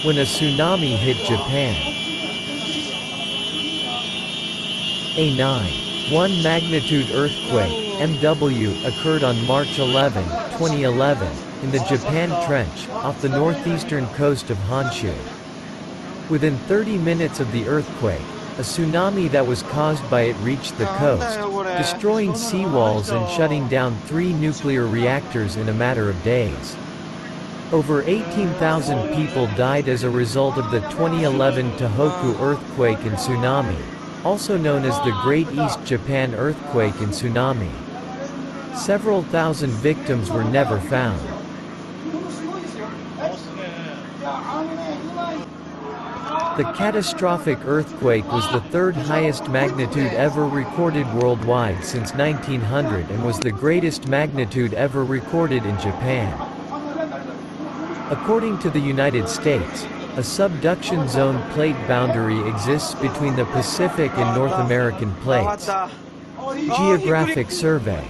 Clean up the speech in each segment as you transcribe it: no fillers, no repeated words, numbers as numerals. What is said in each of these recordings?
when a tsunami hit Japan. A 9.1 magnitude earthquake, MW, occurred on March 11, 2011, in the Japan Trench, off the northeastern coast of Honshu. Within 30 minutes of the earthquake, a tsunami that was caused by it reached the coast, destroying seawalls and shutting down 3 nuclear reactors in a matter of days. Over 18,000 people died as a result of the 2011 Tohoku earthquake and tsunami, also known as the Great East Japan Earthquake and Tsunami. Several thousand victims were never found. The catastrophic earthquake was the third highest magnitude ever recorded worldwide since 1900 and was the greatest magnitude ever recorded in Japan. According to the United States, a subduction zone plate boundary exists between the Pacific and North American plates. Geographic survey.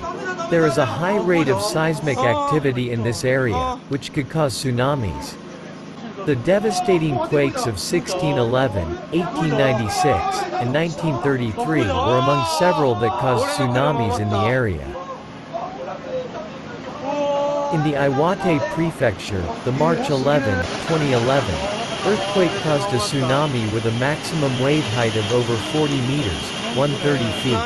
There is a high rate of seismic activity in this area, which could cause tsunamis. The devastating quakes of 1611, 1896, and 1933 were among several that caused tsunamis in the area. In the Iwate Prefecture, the March 11, 2011, earthquake caused a tsunami with a maximum wave height of over 40 meters, 130 feet.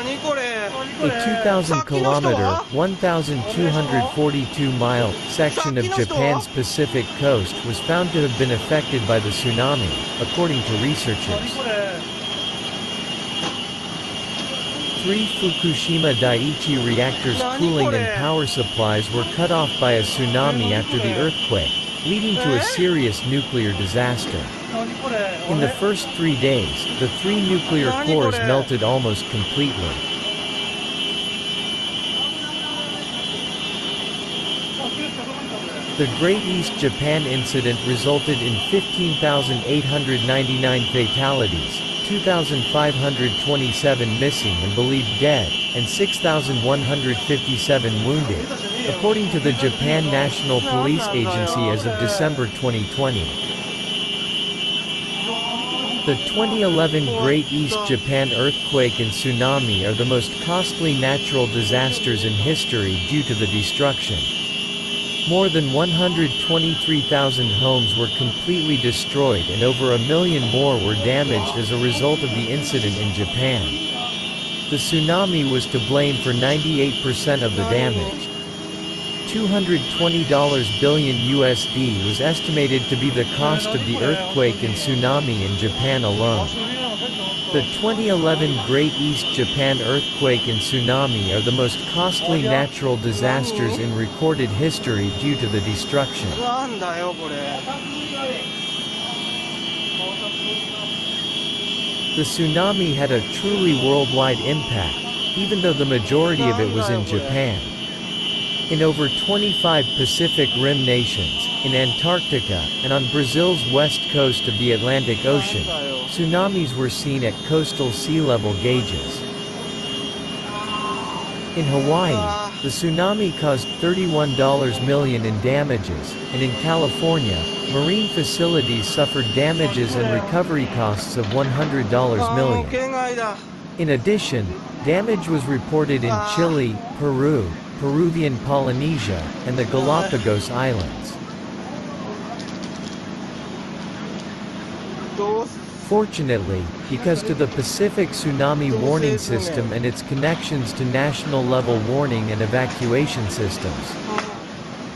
A 2,000-kilometer, 1,242-mile section of Japan's Pacific coast was found to have been affected by the tsunami, according to researchers. 3 Fukushima Daiichi reactors' cooling and power supplies were cut off by a tsunami after the earthquake, leading to a serious nuclear disaster. In the first 3 days, the 3 nuclear cores melted almost completely. The Great East Japan incident resulted in 15,899 fatalities, 2,527 missing and believed dead, and 6,157 wounded, according to the Japan National Police Agency as of December 2020. The 2011 Great East Japan earthquake and tsunami are the most costly natural disasters in history due to the destruction. More than 123,000 homes were completely destroyed and over 1 million more were damaged as a result of the incident in Japan. The tsunami was to blame for 98% of the damage. $220 billion USD was estimated to be the cost of the earthquake and tsunami in Japan alone. The 2011 Great East Japan earthquake and tsunami are the most costly natural disasters in recorded history due to the destruction. The tsunami had a truly worldwide impact, even though the majority of it was in Japan. In over 25 Pacific Rim nations, in Antarctica, and on Brazil's west coast of the Atlantic Ocean, tsunamis were seen at coastal sea level gauges. In Hawaii, the tsunami caused $31 million in damages, and in California, marine facilities suffered damages and recovery costs of $100 million. In addition, damage was reported in Chile, Peru, Peruvian Polynesia, and the Galapagos Islands. Fortunately, because to the Pacific Tsunami Warning System and its connections to national-level warning and evacuation systems,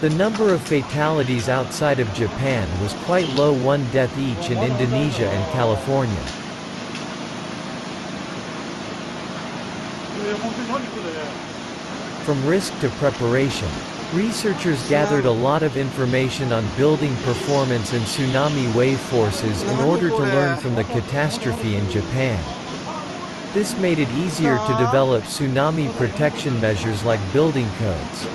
the number of fatalities outside of Japan was quite low, 1 death each in Indonesia and California. From risk to preparation, researchers gathered a lot of information on building performance and tsunami wave forces in order to learn from the catastrophe in Japan. This made it easier to develop tsunami protection measures like building codes.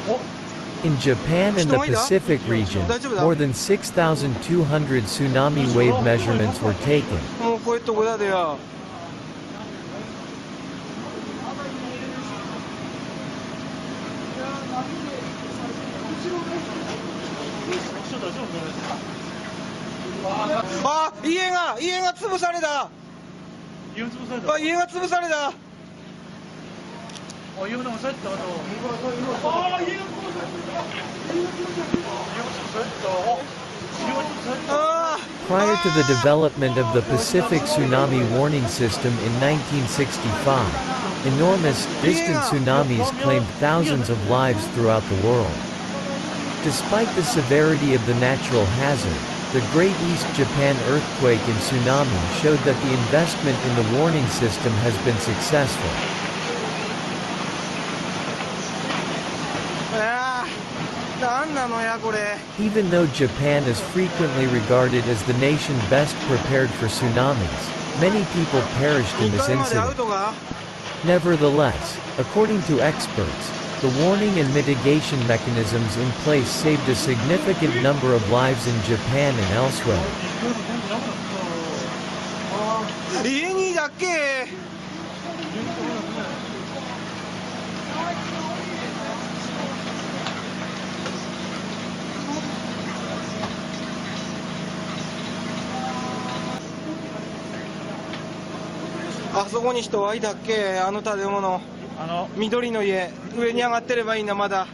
In Japan and the Pacific region, more than 6,200 tsunami wave measurements were taken. あ、家が潰された。家が潰された。Prior to the development of the Pacific Tsunami Warning System in 1965, enormous, distant tsunamis claimed thousands of lives throughout the world. Despite the severity of the natural hazard, the Great East Japan earthquake and tsunami showed that the investment in the warning system has been successful. Even though Japan is frequently regarded as the nation best prepared for tsunamis, many people perished in this incident. Nevertheless, according to experts, the warning and mitigation mechanisms in place saved a significant number of lives in Japan and elsewhere. 家にだけ。あそこに人はいたっけ、あの建物。緑の家、上に上がってればいいな、まだ。